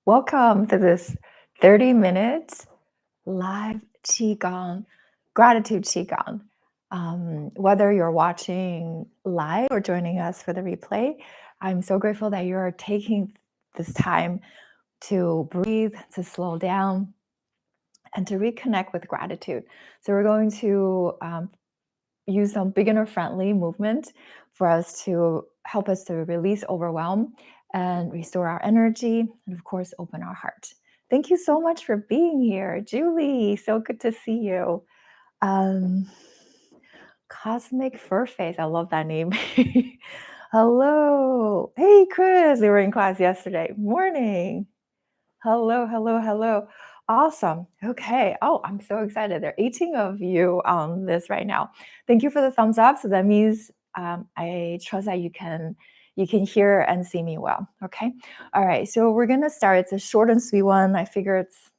Welcome to this 30-minute live Qigong, gratitude Qigong. Whether you're watching live or joining us for the replay, I'm so grateful that you're taking this time to breathe, to slow down, and to reconnect with gratitude. So we're going to use some beginner-friendly movement for us to help us to release overwhelm and restore our energy, and of course, open our heart. Thank you so much for being here, Julie. So good to see you. Cosmic Fur Face, I love that name. Hello. Hey, Chris, we were in class yesterday. Morning. Hello, hello, hello. Awesome. Okay. Oh, I'm so excited. There are 18 of you on this right now. Thank you for the thumbs up. So that means I trust that you can hear and see me well. Okay. All right. So we're gonna start. It's a short and sweet one. I figure it's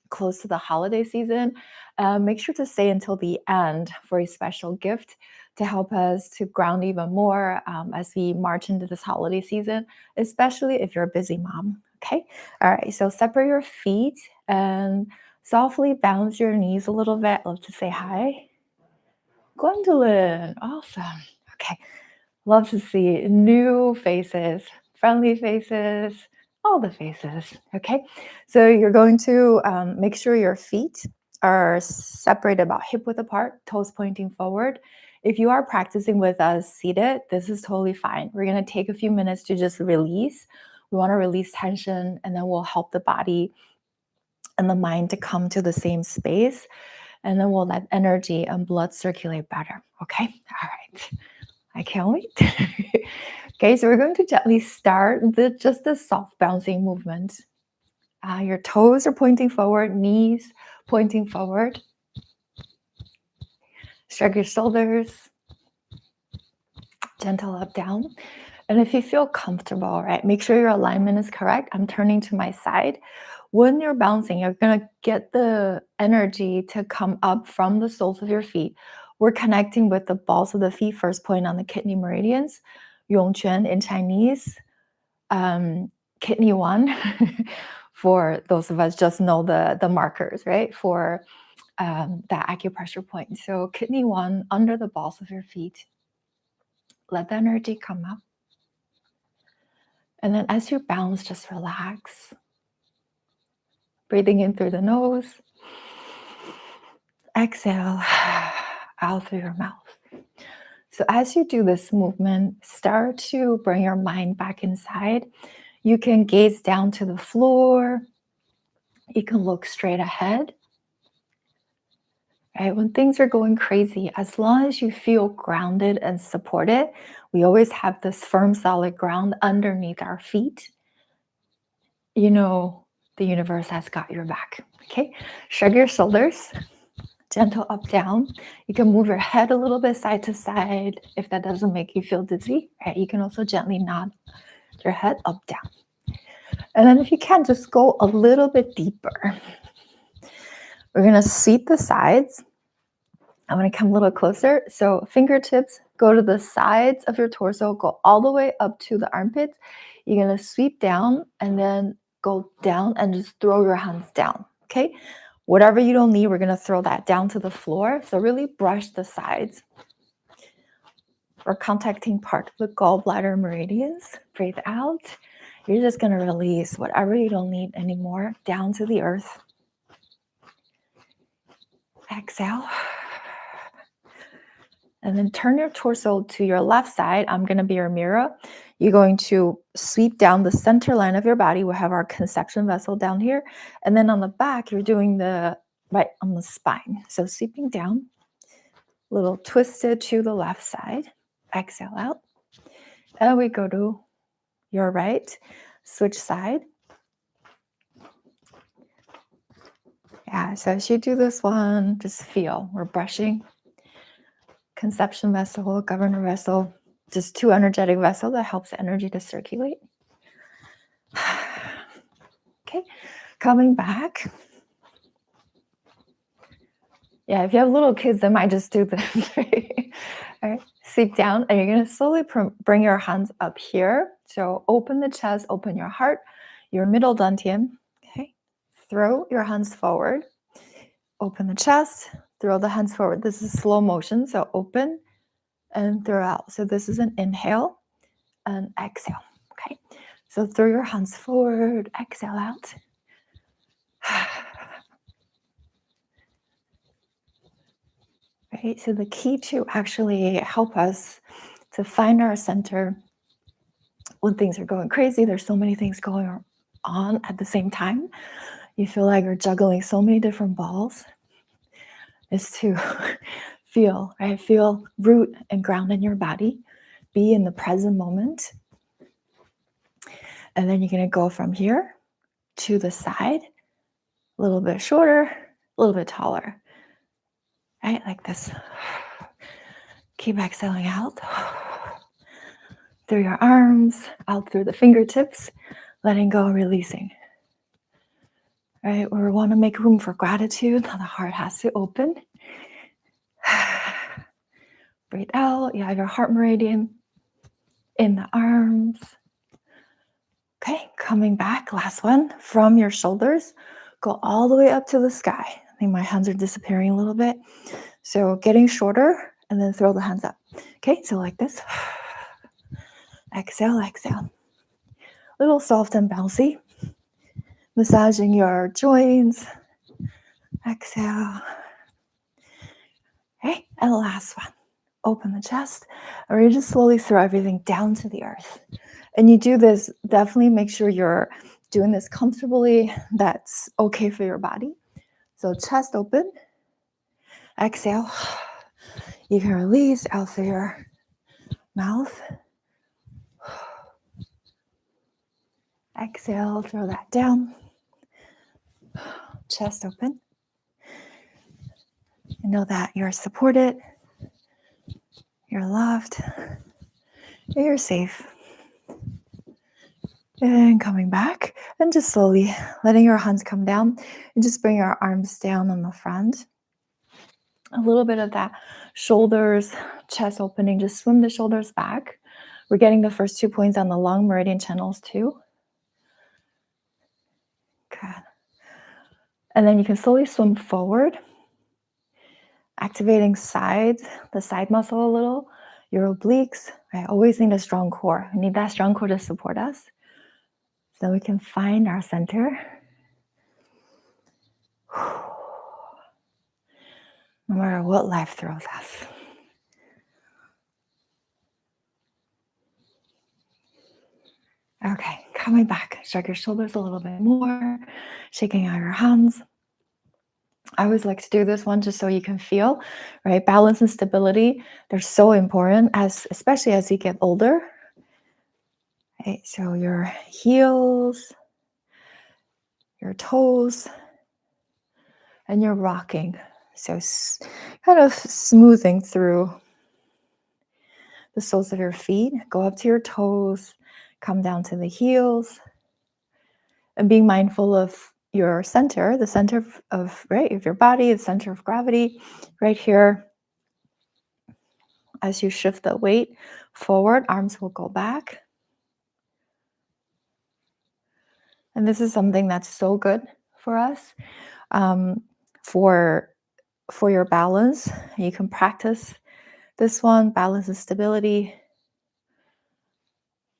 close to the holiday season. Make sure to stay until the end for a special gift to help us to ground even more as we march into this holiday season, especially if you're a busy mom. Okay. All right. So separate your feet and softly bounce your knees a little bit. Love to say hi. Gwendolyn. Awesome. Okay. Love to see new faces, friendly faces, all the faces. Okay. So you're going to make sure your feet are separated about hip width apart, toes pointing forward. If you are practicing with us seated, this is totally fine. We're going to take a few minutes to just release. We want to release tension, and then we'll help the body and the mind to come to the same space. And then we'll let energy and blood circulate better. Okay. All right. I can't wait. Okay, so we're going to gently start just the soft bouncing movement. Your toes are pointing forward, knees pointing forward. Shrug your shoulders. Gentle up, down. And if you feel comfortable, right, make sure your alignment is correct. I'm turning to my side. When you're bouncing, you're going to get the energy to come up from the soles of your feet. We're connecting with the balls of the feet, first point on the kidney meridians, Yongquan in Chinese, kidney 1, for those of us just know the markers, right, for that acupressure point. So kidney 1 under the balls of your feet. Let the energy come up. And then as you bounce, just relax. Breathing in through the nose. Exhale out through your mouth. So as you do this movement, start to bring your mind back inside. You can gaze down to the floor. You can look straight ahead. Right? When things are going crazy, as long as you feel grounded and supported, we always have this firm, solid ground underneath our feet. You know, the universe has got your back. Okay, shrug your shoulders. Gentle up, down. You can move your head a little bit side to side if that doesn't make you feel dizzy. Right? You can also gently nod your head up, down. And then if you can, just go a little bit deeper. We're going to sweep the sides. I'm going to come a little closer. So fingertips go to the sides of your torso, go all the way up to the armpits. You're going to sweep down and then go down and just throw your hands down. Okay. Whatever you don't need, we're going to throw that down to the floor. So really brush the sides. We're contacting part of the gallbladder meridians. Breathe out. You're just going to release whatever you don't need anymore down to the earth. Exhale. And then turn your torso to your left side. I'm going to be your mirror. You're going to sweep down the center line of your body. We'll have our conception vessel down here. And then on the back, you're doing the right on the spine. So sweeping down, a little twisted to the left side. Exhale out. And we go to your right. Switch side. Yeah, so as you do this one, just feel we're brushing. Conception vessel, governor vessel, just 2 energetic vessels that helps the energy to circulate. Okay, coming back. Yeah, if you have little kids, they might just do this. Right? All right, sweep down, and you're going to slowly bring your hands up here. So open the chest, open your heart. your middle dantian. Okay, throw your hands forward, open the chest, throw the hands forward. This is slow motion, so open and throw out. So this is an inhale and exhale. Okay, so throw your hands forward, exhale out. Right, so the key to actually help us to find our center when things are going crazy, there's so many things going on at the same time, you feel like you're juggling so many different balls, is to feel, right? Feel root and ground in your body, be in the present moment. And then you're gonna go from here to the side, a little bit shorter, a little bit taller, right? Like this. Keep exhaling out through your arms, out through the fingertips, letting go, releasing. Right? We want to make room for gratitude. The heart has to open. Breathe out. You have your heart meridian in the arms. Okay, coming back. Last one. From your shoulders, go all the way up to the sky. I think my hands are disappearing a little bit. So getting shorter and then throw the hands up. Okay, so like this. Exhale, exhale. Little soft and bouncy. Massaging your joints. Exhale. Okay, and the last one. Open the chest, or you just slowly throw everything down to the earth. And you do this, definitely make sure you're doing this comfortably, that's okay for your body. So chest open, exhale. You can release out through your mouth. Exhale, throw that down. Chest open. You know that you're supported, you're loved, you're safe. And coming back, and just slowly letting your hands come down, and just bring your arms down on the front. A little bit of that shoulders, chest opening, just swim the shoulders back. We're getting the first 2 points on the long meridian channels too. Good. And then you can slowly swim forward, activating sides, the side muscle a little, your obliques. I always need a strong core. We need that strong core to support us so we can find our center. No matter what life throws us. Okay, coming back. Shrug your shoulders a little bit more, shaking out your hands. I always like to do this one just so you can feel, right? Balance and stability, they're so important, especially as you get older. Right? So your heels, your toes, and you're rocking. So kind of smoothing through the soles of your feet. Go up to your toes, come down to the heels, and being mindful of your center, the center of right of your body, the center of gravity, right here. As you shift the weight forward, arms will go back. And this is something that's so good for us, for your balance. You can practice this one, balance and stability.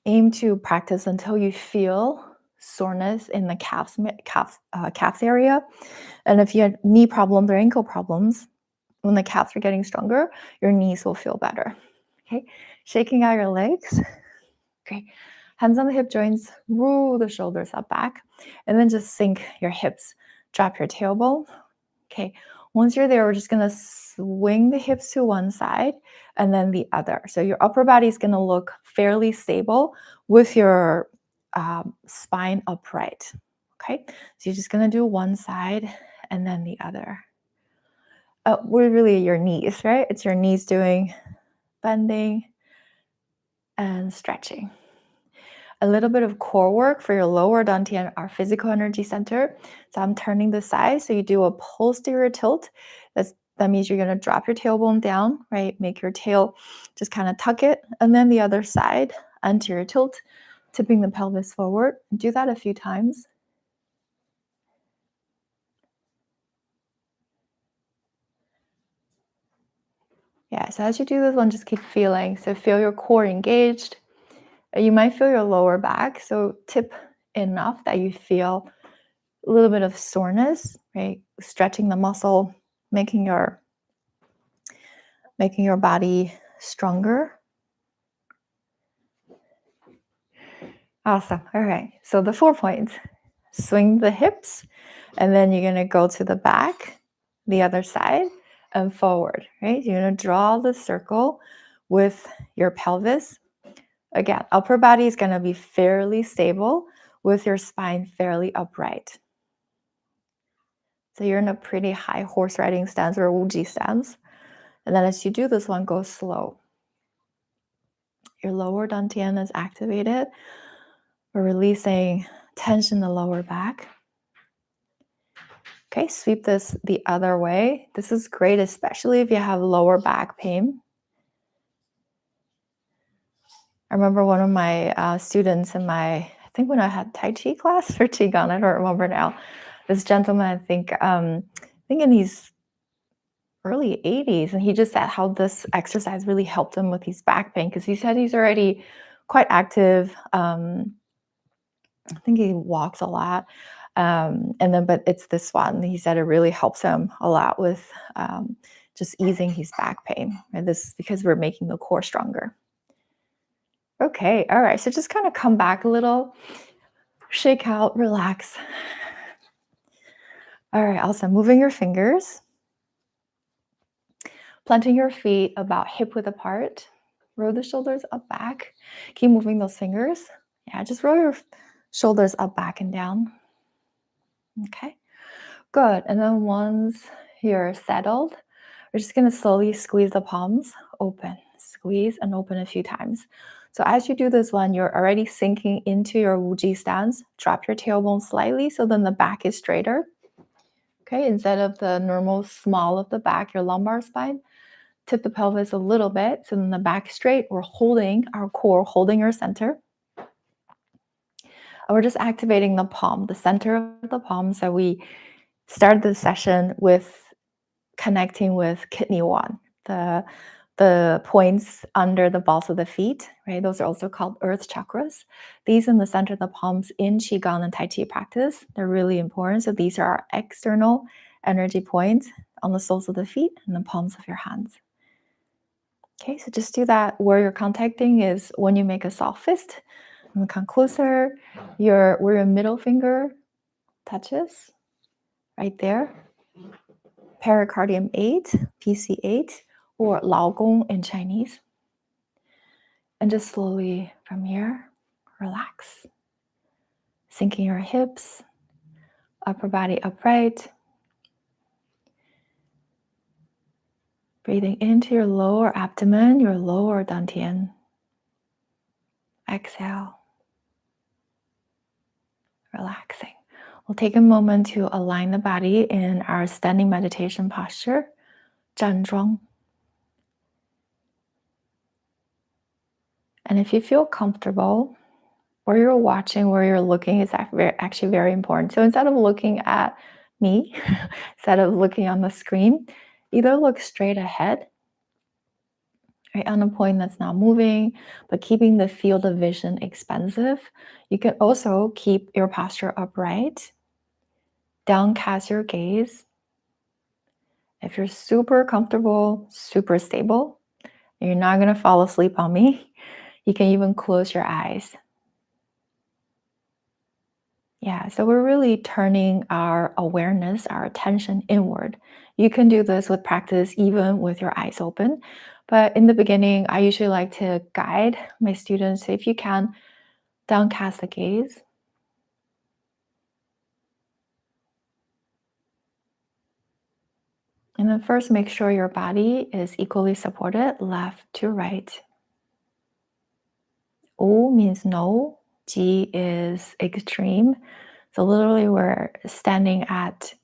Aim to practice until you feel soreness in the calves area. And if you have knee problems or ankle problems, when the calves are getting stronger, your knees will feel better. Okay, shaking out your legs. Great. Hands on the hip joints, roll the shoulders up back, and then just sink your hips. Drop your tailbone. Okay, once you're there, we're just gonna swing the hips to one side and then the other. So your upper body is gonna look fairly stable with your spine upright. Okay, so you're just gonna do one side and then the other. We're really your knees, right? It's your knees doing bending and stretching. A little bit of core work for your lower dantian, our physical energy center. So I'm turning the side. So you do a posterior tilt. That means you're going to drop your tailbone down, right? Make your tail just kind of tuck it. And then the other side, anterior tilt. tipping the pelvis forward. Do that a few times. Yeah, so as you do this one, just keep feeling. So feel your core engaged. You might feel your lower back, so tip enough that you feel a little bit of soreness, right? Stretching the muscle, making your body stronger. Awesome. All right. So the 4 points. Swing the hips, and then you're going to go to the back, the other side, and forward, right? You're going to draw the circle with your pelvis. Again, upper body is going to be fairly stable with your spine fairly upright. So you're in a pretty high horse riding stance or wuji stance. And then as you do this one, go slow. Your lower dantian is activated. We're releasing tension in the lower back. Okay, sweep this the other way. This is great, especially if you have lower back pain. I remember one of my students in I think when I had Tai Chi class or Qigong, I don't remember now. This gentleman, I think in his early 80s, and he just said how this exercise really helped him with his back pain because he said he's already quite active. I think he walks a lot. But it's this one. He said it really helps him a lot with just easing his back pain. And this is because we're making the core stronger. Okay, all right. So just kind of come back a little, shake out, relax. All right, awesome. Moving your fingers, planting your feet about hip width apart. Roll the shoulders up, back. Keep moving those fingers. Yeah, just roll your shoulders up, back, and down. Okay, good. And then once you're settled, we're just going to slowly squeeze the palms open, squeeze and open a few times. So as you do this one, you're already sinking into your wuji stance. Drop your tailbone slightly so then the back is straighter. Okay, instead of the normal small of the back, your lumbar spine, tip the pelvis a little bit so then the back straight. We're holding our core, holding our center. And we're just activating the palm, the center of the palm. So we started the session with connecting with kidney one, the points under the balls of the feet, right? Those are also called earth chakras. These in the center of the palms in Qigong and Tai Chi practice, they're really important. So these are our external energy points on the soles of the feet and the palms of your hands. Okay, so just do that where you're contacting is when you make a soft fist. And come closer, where your middle finger touches, right there. Pericardium 8, PC8, or Lao Gong in Chinese. And just slowly from here, relax. Sinking your hips, upper body upright. Breathing into your lower abdomen, your lower dantian. Exhale. Relaxing. We'll take a moment to align the body in our standing meditation posture, 站桩. And if you feel comfortable, where you're watching, where you're looking is actually very important. So instead of looking at me, instead of looking on the screen, either look straight ahead, right, on a point that's not moving, but keeping the field of vision expansive. You can also keep your posture upright, downcast your gaze. If you're super comfortable, super stable, you're not going to fall asleep on me, you can even close your eyes. Yeah, so we're really turning our awareness, our attention inward. You can do this with practice even with your eyes open. But in the beginning, I usually like to guide my students, if you can, downcast the gaze. And then first, make sure your body is equally supported, left to right. O means no, G is extreme. So literally we're standing at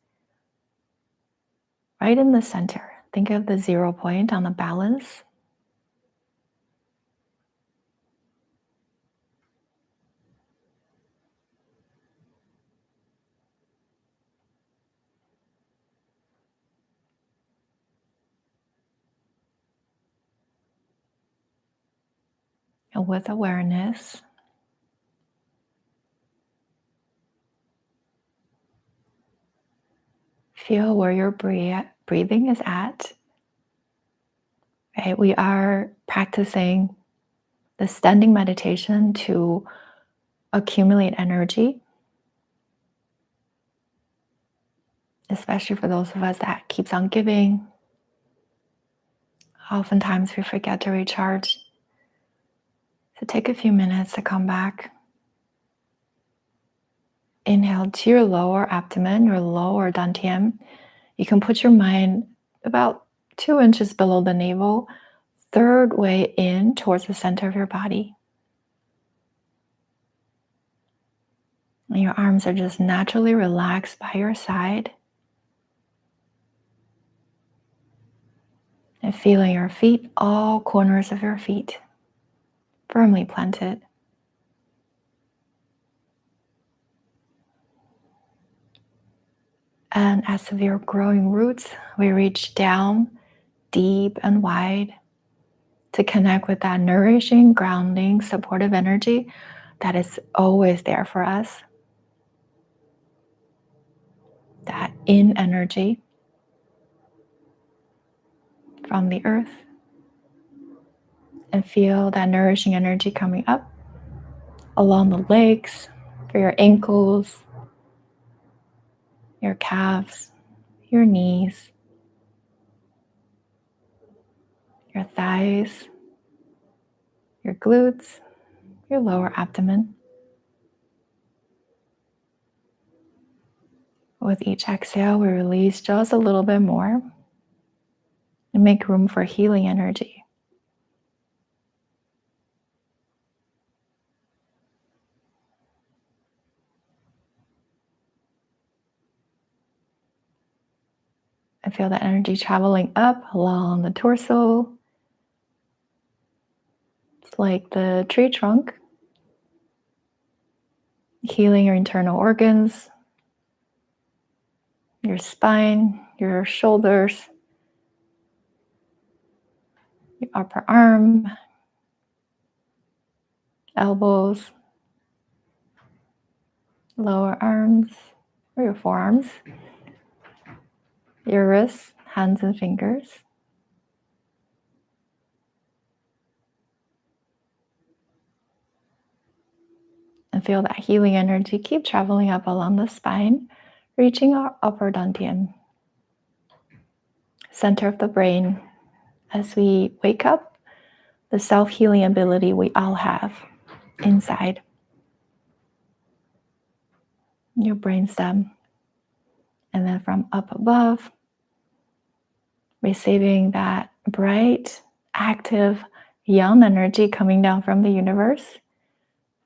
right in the center. Think of the 0 point on the balance. And with awareness, feel where your breathing is at. Right? We are practicing the standing meditation to accumulate energy, especially for those of us that keeps on giving. Oftentimes we forget to recharge. So take a few minutes to come back. Inhale to your lower abdomen, your lower dantian. You can put your mind about 2 inches below the navel, third way in towards the center of your body. And your arms are just naturally relaxed by your side. And feeling your feet, all corners of your feet, firmly planted. And as of your growing roots, we reach down deep and wide to connect with that nourishing, grounding, supportive energy that is always there for us. That in energy from the earth. And feel that nourishing energy coming up along the legs, for your ankles, your calves, your knees, your thighs, your glutes, your lower abdomen. With each exhale, we release just a little bit more and make room for healing energy. And feel the energy traveling up along the torso. It's like the tree trunk, healing your internal organs, your spine, your shoulders, your upper arm, elbows, lower arms, or your forearms, your wrists, hands and fingers. And feel that healing energy keep traveling up along the spine, reaching our upper dantian, center of the brain. As we wake up, the self-healing ability we all have inside your brainstem. And then from up above, receiving that bright, active, young energy coming down from the universe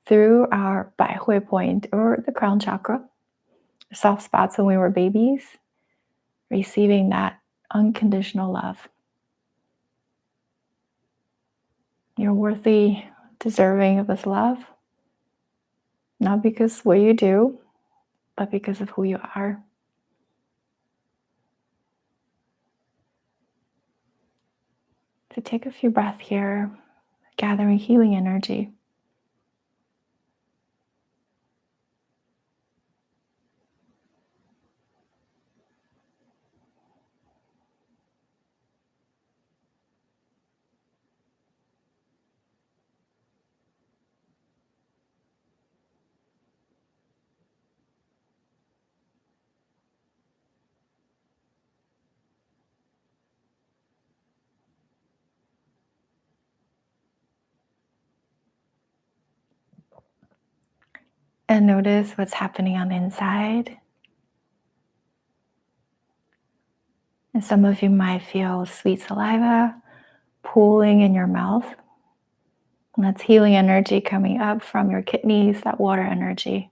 through our Bai Hui point, or the crown chakra, soft spots when we were babies, receiving that unconditional love. You're worthy, deserving of this love, not because what you do, but because of who you are. So take a few breaths here, gathering healing energy. And notice what's happening on the inside. And some of you might feel sweet saliva pooling in your mouth. And that's healing energy coming up from your kidneys, that water energy.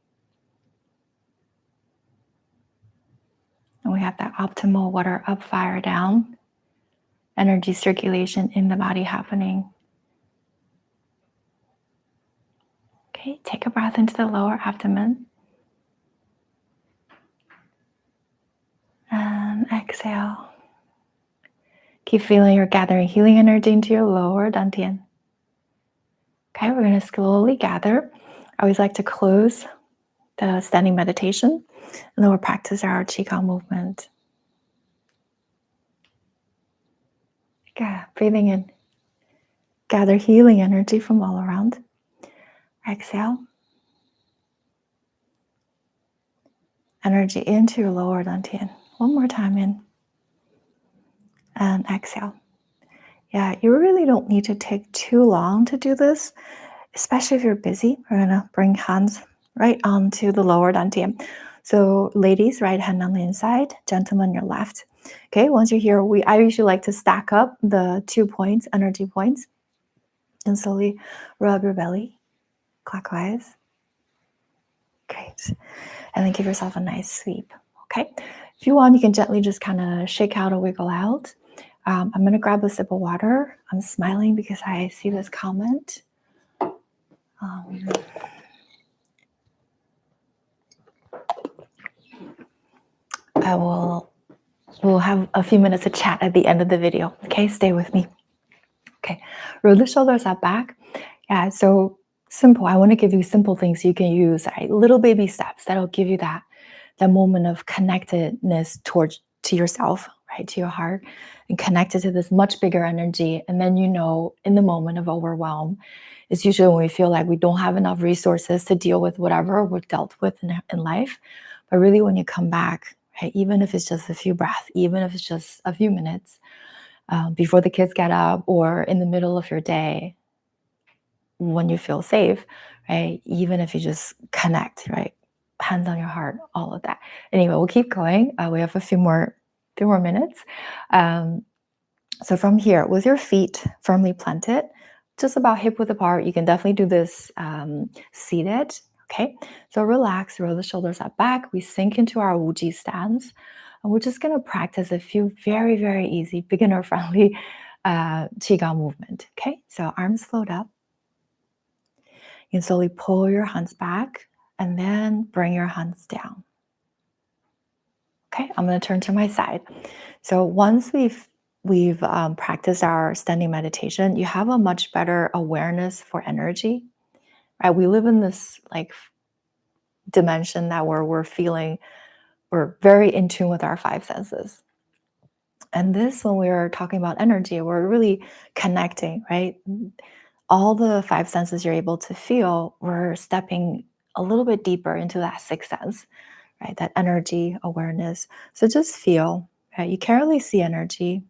And we have that optimal water up, fire down, energy circulation in the body happening. Okay, take a breath into the lower abdomen. And exhale. Keep feeling you're gathering healing energy into your lower dantian. Okay, we're going to slowly gather. I always like to close the standing meditation, and then we'll practice our Qigong movement. Yeah, breathing in. Gather healing energy from all around. Exhale. Energy into your lower dantian. One more time in. And exhale. Yeah, you really don't need to take too long to do this, especially if you're busy. We're gonna bring hands right onto the lower dantian. So ladies, right hand on the inside, gentlemen, your left. Okay, once you're here, I usually like to stack up the 2 points, energy points, and slowly rub your belly clockwise. Great. And then give yourself a nice sweep. Okay. If you want, you can gently just kind of shake out or wiggle out. I'm going to grab a sip of water. I'm smiling because I see this comment. We'll have a few minutes of chat at the end of the video. Okay, stay with me. Okay, roll the shoulders up back. Yeah, so simple. I want to give you simple things you can use, right? Little baby steps that'll give you that moment of connectedness to yourself, right, to your heart, and connected to this much bigger energy. And then in the moment of overwhelm, it's usually when we feel like we don't have enough resources to deal with whatever we're dealt with in life. But really, when you come back, right, even if it's just a few breaths, even if it's just a few minutes before the kids get up or in the middle of your day, when you feel safe, right, even if you just connect, right, hands on your heart, all of that. Anyway, we'll keep going. We have a few more minutes. So from here, with your feet firmly planted, just about hip width apart, you can definitely do this seated. Okay, so relax, roll the shoulders up back. We sink into our Wuji stance. And we're just going to practice a few very, very easy, beginner-friendly Qigong movement. Okay, so arms float up. You can slowly pull your hands back and then bring your hands down. Okay, I'm going to turn to my side. So once we've practiced our standing meditation, you have a much better awareness for energy. Right? We live in this dimension that we're very in tune with our five senses. And this, when we're talking about energy, we're really connecting, right? All the five senses you're able to feel, we're stepping a little bit deeper into that sixth sense, right? That energy awareness. So just feel, right? You can't really see energy,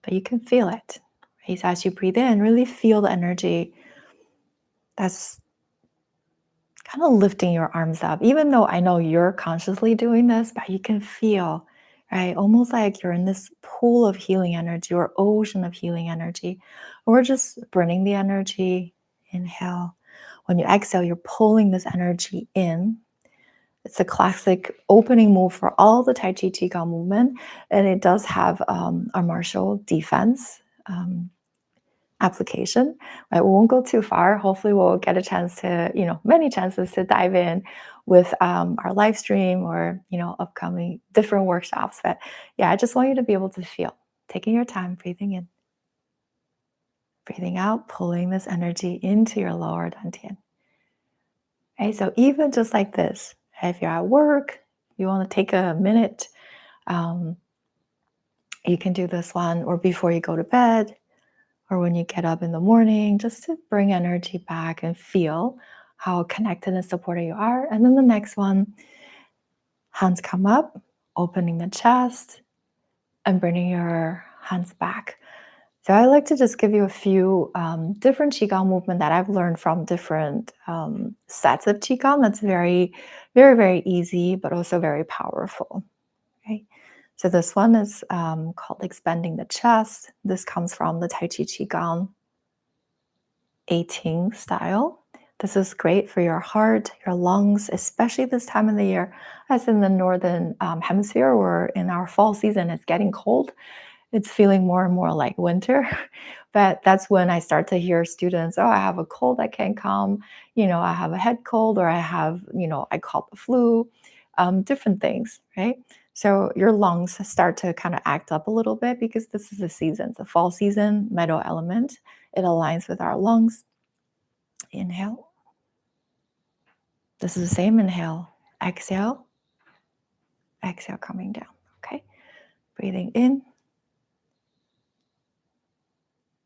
but you can feel it. Right? So as you breathe in, really feel the energy that's kind of lifting your arms up. Even though I know you're consciously doing this, but you can feel, right? Almost like you're in this pool of healing energy or ocean of healing energy. Or just bringing the energy, inhale. When you exhale, you're pulling this energy in. It's a classic opening move for all the Tai Chi Qigong movement. And it does have a martial defense application. Right? We won't go too far. Hopefully we'll get a chance to, many chances to dive in with our live stream or, upcoming different workshops. But yeah, I just want you to be able to feel, taking your time, breathing in, breathing out, pulling this energy into your lower dantian. Okay, so even just like this, if you're at work, you want to take a minute, you can do this one, or before you go to bed, or when you get up in the morning, just to bring energy back and feel how connected and supported you are. And then the next one, hands come up, opening the chest, and bringing your hands back. So I like to just give you a few different Qigong movement that I've learned from different sets of Qigong that's very, very, very easy, but also very powerful. Okay? So this one is called expanding the chest. This comes from the Tai Chi Qigong 18 style. This is great for your heart, your lungs, especially this time of the year, as in the northern hemisphere, where in our fall season it's getting cold. It's feeling more and more like winter. But that's when I start to hear students, oh, I have a cold that can't come, I have a head cold, or I have, I caught the flu, different things, right? So your lungs start to kind of act up a little bit because this is the season, the fall season, meadow element. It aligns with our lungs. Inhale. This is the same. Inhale. Exhale. Exhale, coming down. Okay. Breathing in.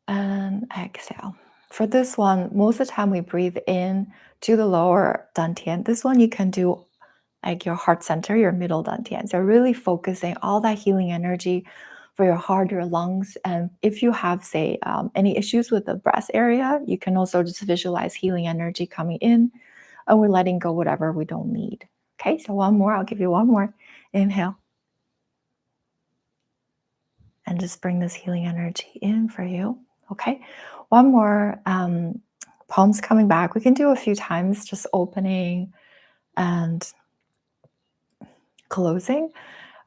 And exhale. For this one, most of the time we breathe in to the lower dantian. This one you can do like your heart center, your middle dantian. So really focusing all that healing energy for your heart, your lungs. And if you have, say, any issues with the breast area, you can also just visualize healing energy coming in, and we're letting go whatever we don't need. Okay, so one more. I'll give you one more. Inhale. And just bring this healing energy in for you. Okay, one more. Palms coming back. We can do a few times, just opening and closing.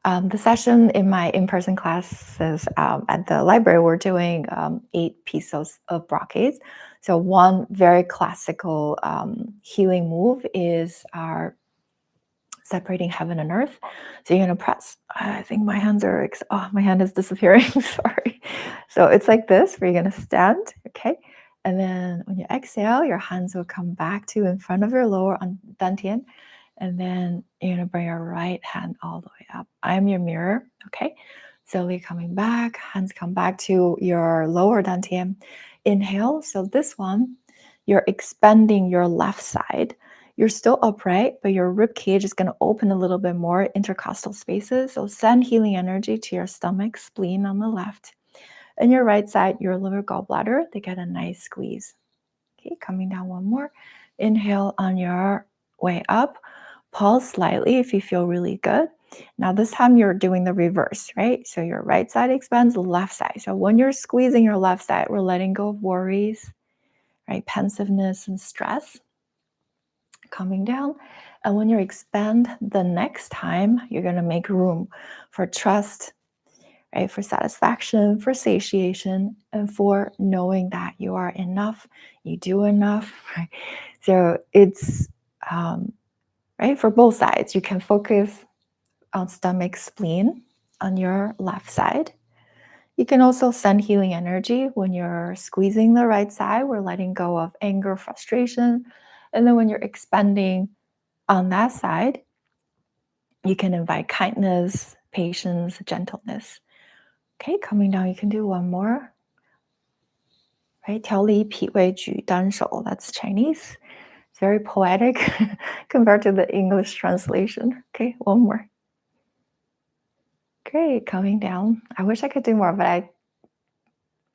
The session in my in-person classes at the library, we're doing 8 pieces of brocades. So one very classical healing move is our separating heaven and earth. So you're gonna press. I think my hands are. My hand is disappearing. Sorry. So it's like this, where you're gonna stand. Okay. And then when you exhale, your hands will come back to in front of your lower dantian. And then you're gonna bring your right hand all the way up. I am your mirror. Okay. Slowly coming back. Hands come back to your lower dantian. Inhale. So this one, you're expanding your left side. You're still upright, but your rib cage is going to open a little bit more, intercostal spaces. So send healing energy to your stomach, spleen on the left. And your right side, your liver, gallbladder, they get a nice squeeze. Okay, coming down one more. Inhale on your way up. Pause slightly if you feel really good. Now this time you're doing the reverse, right? So your right side expands, left side. So when you're squeezing your left side, we're letting go of worries, right? Pensiveness and stress. Coming down. And when you expand the next time, you're going to make room for trust, right? For satisfaction, for satiation, and for knowing that you are enough, you do enough, right? So it's, right, for both sides. You can focus on stomach, spleen on your left side. You can also send healing energy when you're squeezing the right side. We're letting go of anger, frustration. And then when you're expanding on that side, you can invite kindness, patience, gentleness. Okay, coming down, you can do one more. Right? 调理脾胃举单手, that's Chinese. It's very poetic compared to the English translation. Okay, one more. Great, coming down. I wish I could do more, but I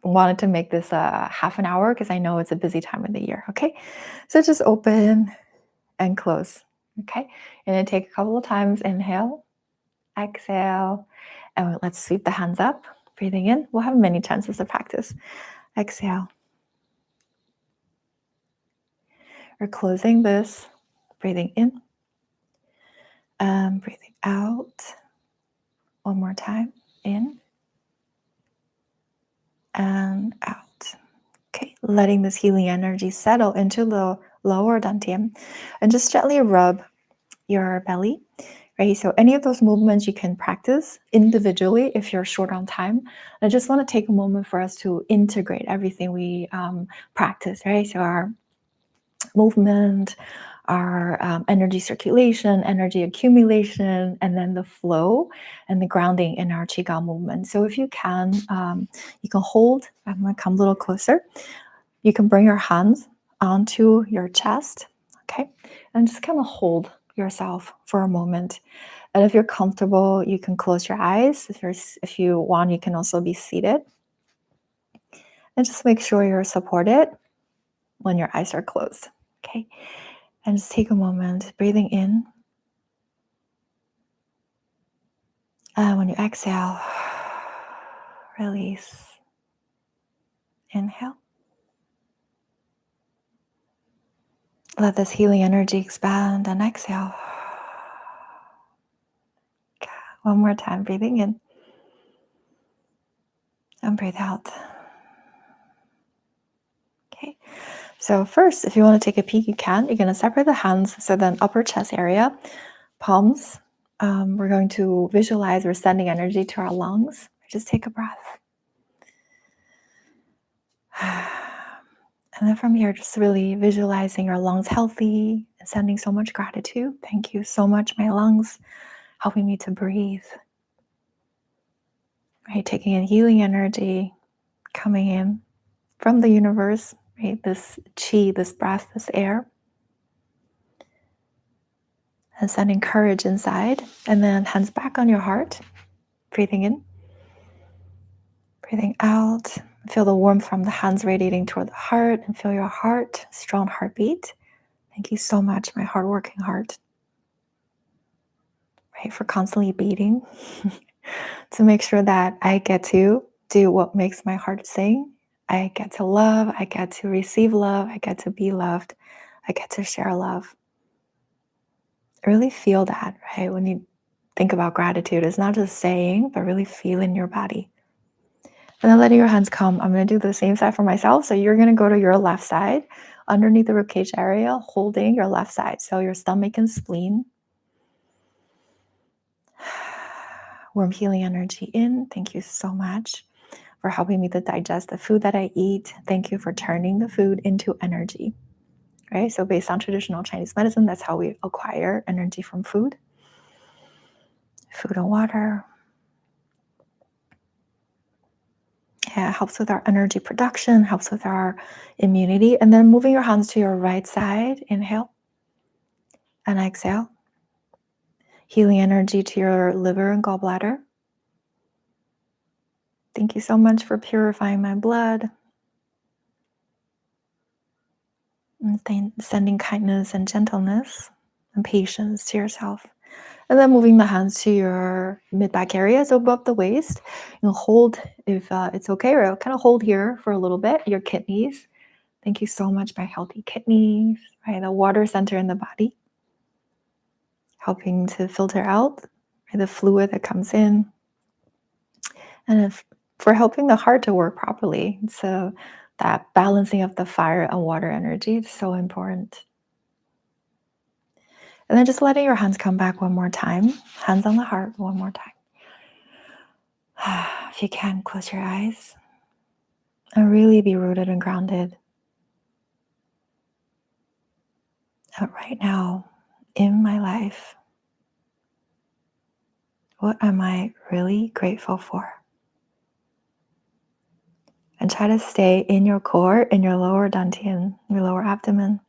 wanted to make this a half an hour because I know it's a busy time of the year. Okay, so just open and close. Okay, and then take a couple of times. Inhale, exhale, and let's sweep the hands up. Breathing in. We'll have many chances to practice. Exhale. We're closing this. Breathing in and breathing out. One more time. In and out. Okay, letting this healing energy settle into the lower dantian, and just gently rub your belly. Right, so any of those movements you can practice individually if you're short on time. I just want to take a moment for us to integrate everything we practice, right? So our movement, our energy circulation, energy accumulation, and then the flow and the grounding in our Qigong movement. So if you can hold. I'm going to come a little closer. You can bring your hands onto your chest, okay? And just kind of hold yourself for a moment. And if you're comfortable, you can close your eyes. If you want, you can also be seated. And just make sure you're supported when your eyes are closed, okay? And just take a moment, breathing in. And when you exhale, release. Inhale. Let this healing energy expand and exhale. One more time, breathing in. And breathe out. Okay. So first, if you want to take a peek, you can. You're going to separate the hands. So then upper chest area, palms. We're going to visualize we're sending energy to our lungs. Just take a breath. And then from here, just really visualizing your lungs healthy and sending so much gratitude. Thank you so much, my lungs, helping me to breathe. Right, taking in healing energy coming in from the universe, right? This chi, this breath, this air, and sending courage inside. And then hands back on your heart, breathing in, breathing out. Feel the warmth from the hands radiating toward the heart, and feel your heart, strong heartbeat. Thank you so much, my hardworking heart, right, for constantly beating to make sure that I get to do what makes my heart sing. I get to love, I get to receive love, I get to be loved, I get to share love. Really feel that, right? When you think about gratitude, it's not just saying, but really feel in your body. And then letting your hands come. I'm going to do the same side for myself. So you're going to go to your left side, underneath the ribcage area, holding your left side. So your stomach and spleen. Warm healing energy in. Thank you so much for helping me to digest the food that I eat. Thank you for turning the food into energy. Right? So based on traditional Chinese medicine, that's how we acquire energy from food. Food and water. Yeah, it helps with our energy production, helps with our immunity. And then moving your hands to your right side, inhale and exhale. Healing energy to your liver and gallbladder. Thank you so much for purifying my blood. And sending kindness and gentleness and patience to yourself. And then moving the hands to your mid-back area, so above the waist. And hold, if it's okay, or kind of hold here for a little bit, your kidneys. Thank you so much, my healthy kidneys, right? The water center in the body, helping to filter out the fluid that comes in. And for helping the heart to work properly. So that balancing of the fire and water energy is so important. And then just letting your hands come back one more time. Hands on the heart one more time. If you can, close your eyes and really be rooted and grounded. Right now, in my life, what am I really grateful for? And try to stay in your core, in your lower dantian, your lower abdomen.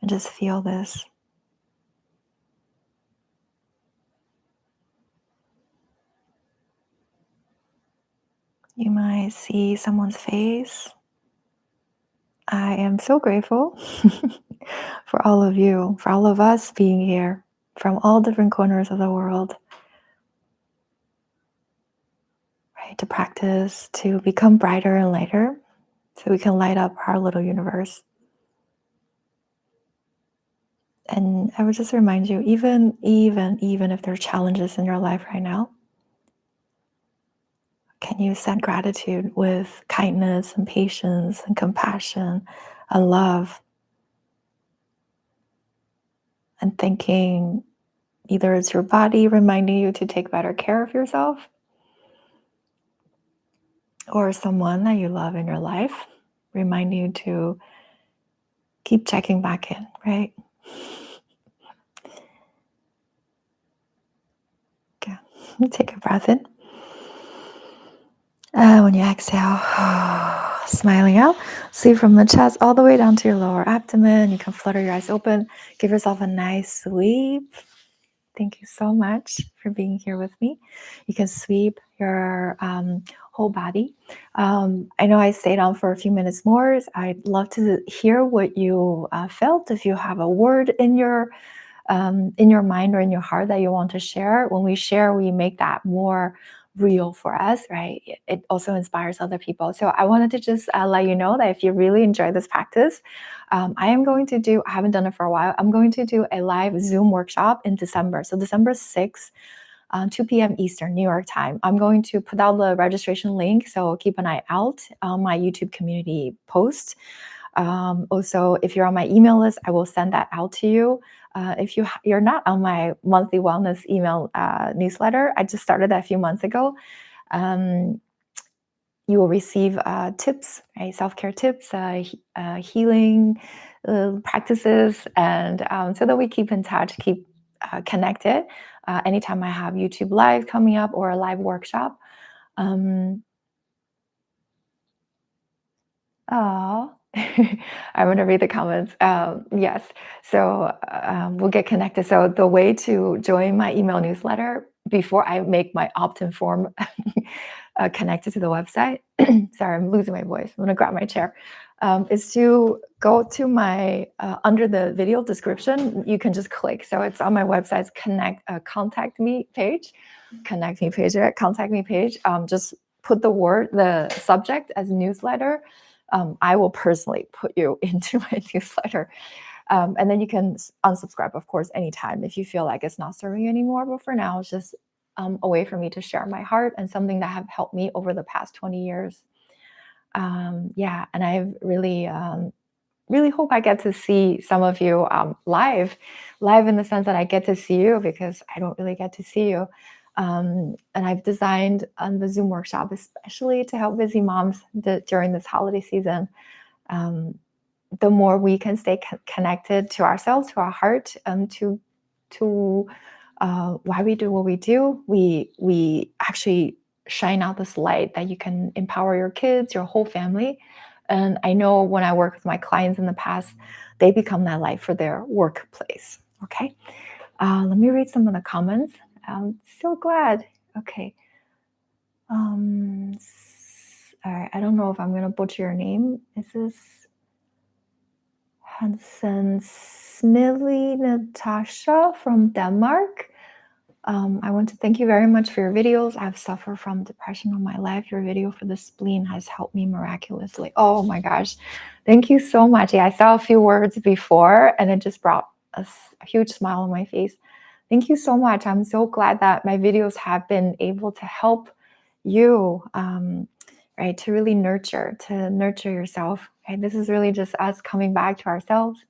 And just feel this. You might see someone's face. I am so grateful for all of you, for all of us being here from all different corners of the world, right? To practice, to become brighter and lighter so we can light up our little universe. And I would just remind you, even if there are challenges in your life right now, can you send gratitude with kindness and patience and compassion and love, and thinking either it's your body reminding you to take better care of yourself, or someone that you love in your life reminding you to keep checking back in, right? Okay. Take a breath in. When you exhale, smiling out, see from the chest all the way down to your lower abdomen. You can flutter your eyes open. Give yourself a nice sweep. Thank you so much for being here with me. You can sweep your whole body. I know I stayed on for a few minutes more. I'd love to hear what you felt. If you have a word in your mind or in your heart that you want to share, when we share, we make that more real for us, right? It also inspires other people. So I wanted to just let you know that if you really enjoy this practice, I haven't done it for a while. I'm going to do a live Zoom workshop in December. So December 6th, 2 p.m. Eastern, New York time. I'm going to put out the registration link, so keep an eye out on my YouTube community post. Also, if you're on my email list, I will send that out to you. If you're not on my monthly wellness email newsletter, I just started that a few months ago. you will receive tips, right? Self-care tips, healing practices, and so that we keep in touch, keep connected. Anytime I have YouTube live coming up or a live workshop. Um, Oh, I'm gonna read the comments. Yes, so we'll get connected. So the way to join my email newsletter before I make my opt-in form connected to the website. Sorry, I'm losing my voice. I'm gonna grab my chair. Is to go to my under the video description. You can just click. So it's on my website's contact me page, connect me page, right? Contact me page. Just put the subject as newsletter. I will personally put you into my newsletter. And then you can unsubscribe, of course, anytime if you feel like it's not serving you anymore. But for now, it's just a way for me to share my heart and something that have helped me over the past 20 years. Yeah, and I've really hope I get to see some of you live in the sense that I get to see you because I don't really get to see you. And I've designed the Zoom workshop especially to help busy moms during this holiday season. Um, the more we can stay connected to ourselves, to our heart, to why we do what we do, we actually shine out this light that you can empower your kids, your whole family. And I know when I work with my clients in the past, they become that light for their workplace. Okay, let me read some of the comments. I'm so glad. Okay. All right. I don't know if I'm gonna butcher your name. Is this Hansen Smiley Natasha from Denmark? I want to thank you very much for your videos. I've suffered from depression all my life. Your video for the spleen has helped me miraculously. Oh my gosh. Thank you so much. Yeah, I saw a few words before and it just brought a huge smile on my face. Thank you so much. I'm so glad that my videos have been able to help you, right, to really nurture yourself. Right? This is really just us coming back to ourselves.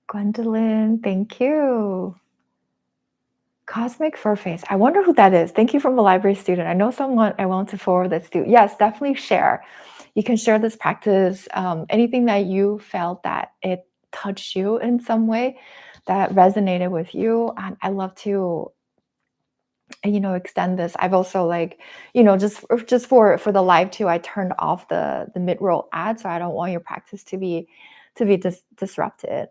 Gwendolyn, thank you. Cosmic Fur Face. I wonder who that is. Thank you from a library student. I know someone I want to forward this to. Yes, definitely share. You can share this practice. Anything that you felt that it touched you in some way that resonated with you. And I love to, extend this. I've also just for the live too, I turned off the mid-roll ad, so I don't want your practice to be disrupted.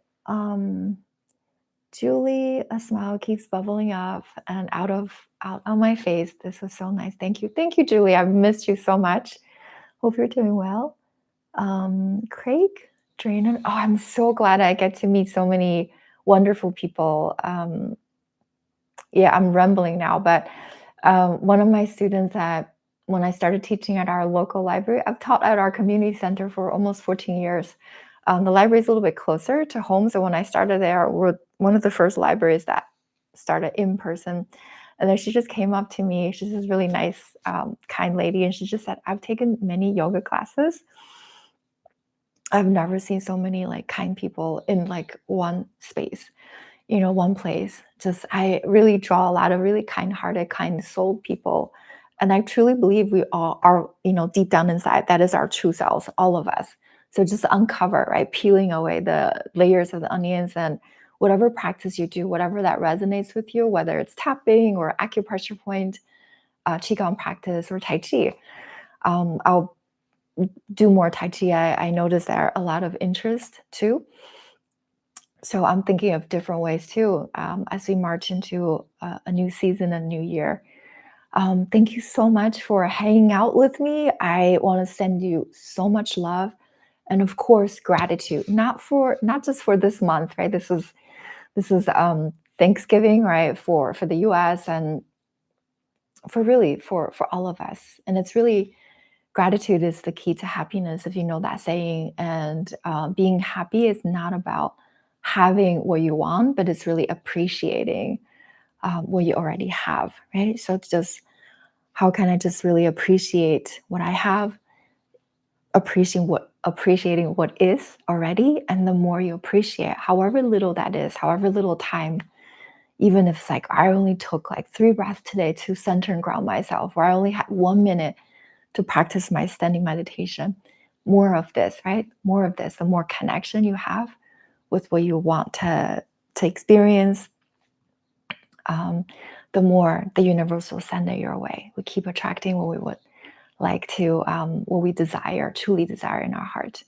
Julie, a smile keeps bubbling up and out on my face. This was so nice. Thank you, Julie. I've missed you so much. Hope you're doing well. Craig, Drainer. Oh, I'm so glad I get to meet so many wonderful people. Yeah, I'm rambling now, but one of my students that when I started teaching at our local library, I've taught at our community center for almost 14 years. The library is a little bit closer to home, so when I started there, we're one of the first libraries that started in person. And then she just came up to me. She's this really nice, kind lady, and she just said, "I've taken many yoga classes. I've never seen so many kind people in one space." One place. Just I really draw a lot of really kind-hearted, kind-souled people. And I truly believe we all are, deep down inside, that is our true selves, all of us. So just uncover, right? Peeling away the layers of the onions and whatever practice you do, whatever that resonates with you, whether it's tapping or acupressure point, Qigong practice or Tai Chi. I'll do more Tai Chi. I noticed there a lot of interest too. So I'm thinking of different ways too as we march into a new season, a new year. Thank you so much for hanging out with me. I want to send you so much love, and of course gratitude. Not just for this month, right? This is Thanksgiving, right? For the U.S. and for all of us. And it's really gratitude is the key to happiness, if you know that saying. And being happy is not about having what you want, but it's really appreciating what you already have, right? So it's just how can I just really appreciate what I have, appreciating what is already, and the more you appreciate, however little that is, however little time Even if it's like I only took like 3 breaths today to center and ground myself, or I only had 1 minute to practice my standing meditation. More of this, right? More of this. The more connection you have with what you want to experience, the more the universe will send it your way. We keep attracting what we would like to, what we desire, truly desire in our heart.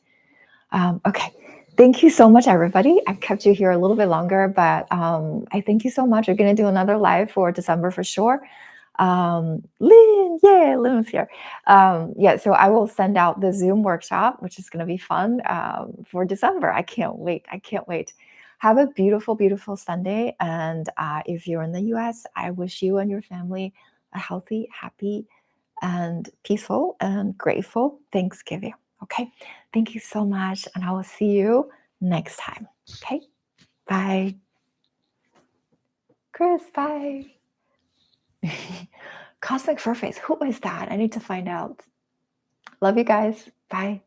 Okay. Thank you so much, everybody. I've kept you here a little bit longer, but I thank you so much. We're going to do another live for December for sure. Lynn, yeah, Lynn's here. Yeah, so I will send out the Zoom workshop, which is going to be fun for December. I can't wait. I can't wait. Have a beautiful, beautiful Sunday. And if you're in the US, I wish you and your family a healthy, happy, and peaceful and grateful Thanksgiving. Okay. Thank you so much. And I will see you next time. Okay. Bye. Chris, bye. Cosmic Fur Face. Who is that? I need to find out. Love you guys. Bye.